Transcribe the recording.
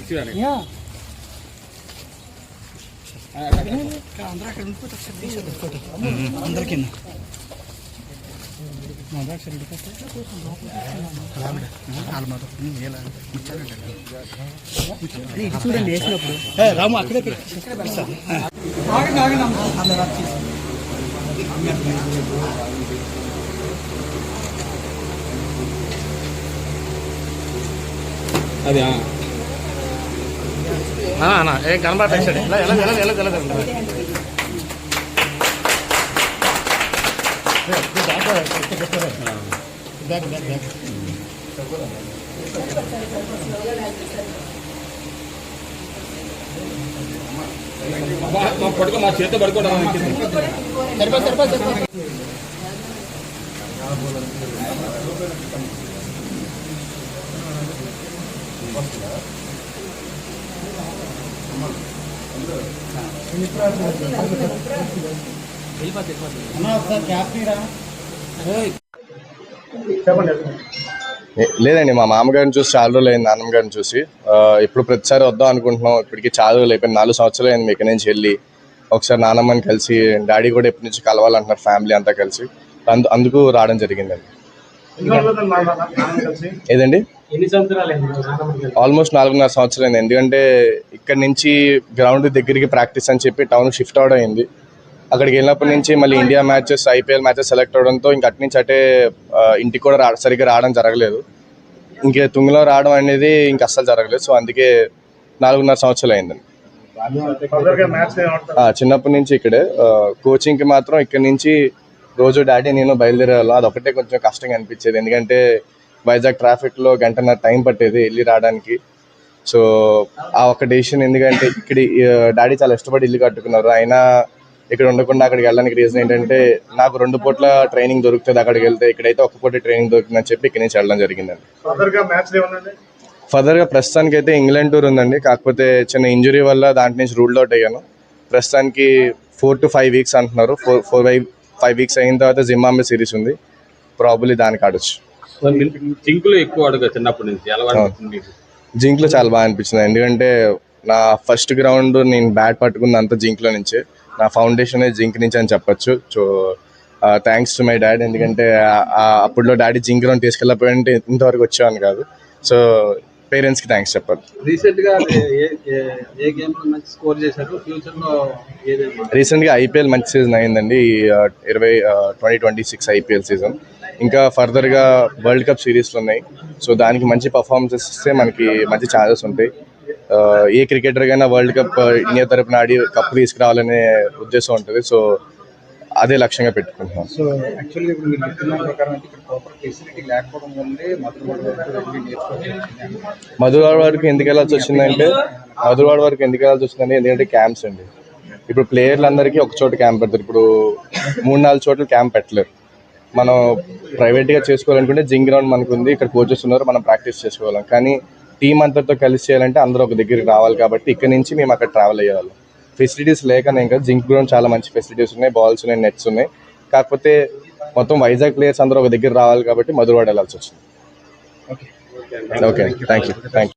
చూడండి వేసినప్పుడు రాము అక్కడే అది ఏం కనబడతాడు పడుకో మా చేత పడుకోవడం లేదండి, మా మామగారిని చూసి చాలా రోజులు అయింది, నాన్నమ్మ గారిని చూసి. ఇప్పుడు ప్రతిసారి వద్దాం అనుకుంటున్నాం. ఇప్పటికి చాలా రోజులు అయిపోయింది, 4 సంవత్సరాలు అయింది ఇక్కడి నుంచి వెళ్ళి. ఒకసారి నాన్నమ్మని కలిసి, డాడీ కూడా ఎప్పటి నుంచి కలవాలంటున్నారు, ఫ్యామిలీ అంతా కలిసి. అందుకు రావడం జరిగిందండి. ఏదండి, ఆల్మోస్ట్ 4.5 సంవత్సరాలు అయింది. ఎందుకంటే ఇక్కడ నుంచి గ్రౌండ్ దగ్గరికి ప్రాక్టీస్ అని చెప్పి టౌన్ షిఫ్ట్ అవడం అయింది. అక్కడికి వెళ్ళినప్పటి నుంచి మళ్ళీ India matches, IPL matches select అవడంతో ఇంక అటు నుంచి అటే ఇంటికి కూడా సరిగ్గా రావడం జరగలేదు. ఇంక తుంగిలో రావడం అనేది ఇంక అస్సలు జరగలేదు. సో అందుకే 4.5 సంవత్సరాలు అయిందండి. చిన్నప్పటి నుంచి ఇక్కడే. కోచింగ్కి మాత్రం ఇక్కడ నుంచి రోజు డాడీ నేను బయలుదేరేవాళ్ళం. అదొకటే కొంచెం కష్టంగా అనిపించేది, ఎందుకంటే వైజాగ్ ట్రాఫిక్లో 1.5 గంట టైం పట్టేది వెళ్ళి రావడానికి. సో ఆ ఒక్క డెసిషన్, ఎందుకంటే ఇక్కడ డాడీ చాలా ఇష్టపడి ఇల్లు కట్టుకున్నారు. అయినా ఇక్కడ ఉండకుండా అక్కడికి వెళ్ళడానికి రీజన్ ఏంటంటే, నాకు 2 పూట్ల ట్రైనింగ్ దొరుకుతుంది అక్కడికి వెళ్తే, ఇక్కడైతే 1 పూట ట్రైనింగ్ దొరుకుతుందని చెప్పి ఇక్కడ నుంచి వెళ్ళడం జరిగిందండి. ఫర్దర్గా ప్రస్తుతానికి అయితే ఇంగ్లాండ్ టూర్ ఉందండి. కాకపోతే చిన్న ఇంజురీ వల్ల దాంట్లో నుంచి రూల్డ్ అవుట్ అయ్యాను. ప్రస్తుతానికి 4 to 5 వీక్స్ అంటున్నారు. 4-5 వీక్స్ అయిన తర్వాత జింబాబ్వే సిరీస్ ఉంది, ప్రాబబ్లీ దానికి ఆడొచ్చు. జింక్లో చాలా బాగా అనిపించింది, ఎందుకంటే నా ఫస్ట్ గ్రౌండ్ నేను బ్యాట్ పట్టుకుంది అంతా జింక్లో నుంచే. నా ఫౌండేషన్ జింక్ నుంచి అని చెప్పొచ్చు. So thanks to my daddy, ఎందుకంటే అప్పుడులో డాడీ జింక్ గ్రౌండ్ తీసుకెళ్ళకపోయింటే ఇంతవరకు వచ్చేవాడిని కాదు. సో పేరెంట్స్కి థ్యాంక్స్ చెప్పాలి. రీసెంట్గా ఐపీఎల్ మంచి సీజన్ అయిందండి, 2026 ఐపీఎల్ సీజన్. ఇంకా ఫర్దర్గా వరల్డ్ కప్ సిరీస్లు ఉన్నాయి. సో దానికి మంచి పర్ఫార్మెన్సెస్ ఇస్తే మనకి మంచి ఛాన్సెస్ ఉంటాయి. ఏ క్రికెటర్కైనా వరల్డ్ కప్ ఇండియా తరపున ఆడి కప్ తీసుకురావాలనే ఉద్దేశం ఉంటుంది. సో అదే లక్ష్యంగా పెట్టుకుంటున్నాం. సో యాక్చువల్లీ ఇప్పుడు మీరు చెప్తున్న ప్రకారం అయితే ఇక్కడ ప్రాపర్ ఫెసిలిటీ లేకపోవడం వల్లే మధురవాడ వరకు ఎందుకు వెళ్ళాల్సి వచ్చిందంటే, ఎందుకంటే క్యాంప్స్ అండి. ఇప్పుడు ప్లేయర్లందరికీ ఒక చోట క్యాంప్ పెడతారు. ఇప్పుడు 3-4 చోట్ల క్యాంప్ పెట్టలేరు. మనం ప్రైవేట్గా చేసుకోవాలనుకుంటే జింక్ గ్రౌండ్ మనకు ఉంది, ఇక్కడ కోచెస్ ఉన్నారు, మనం ప్రాక్టీస్ చేసుకోవాలి. కానీ టీం అంతటితో కలిసి చేయాలంటే అందరూ ఒక దగ్గరికి రావాలి. కాబట్టి ఇక్కడ నుంచి మేము అక్కడ ట్రావెల్ అయ్యేవాళ్ళం. ఫెసిలిటీస్ లేకనే, ఇంకా జింక్ గ్రౌండ్ చాలా మంచి ఫెసిలిటీస్ ఉన్నాయి, బాల్స్ ఉన్నాయి, నెట్స్ ఉన్నాయి. కాకపోతే మొత్తం వైజాగ్ ప్లేయర్స్ అందరూ ఒక దగ్గర రావాలి కాబట్టి మధురవాడ వెళ్ళాల్సి వచ్చింది. Okay, thank you.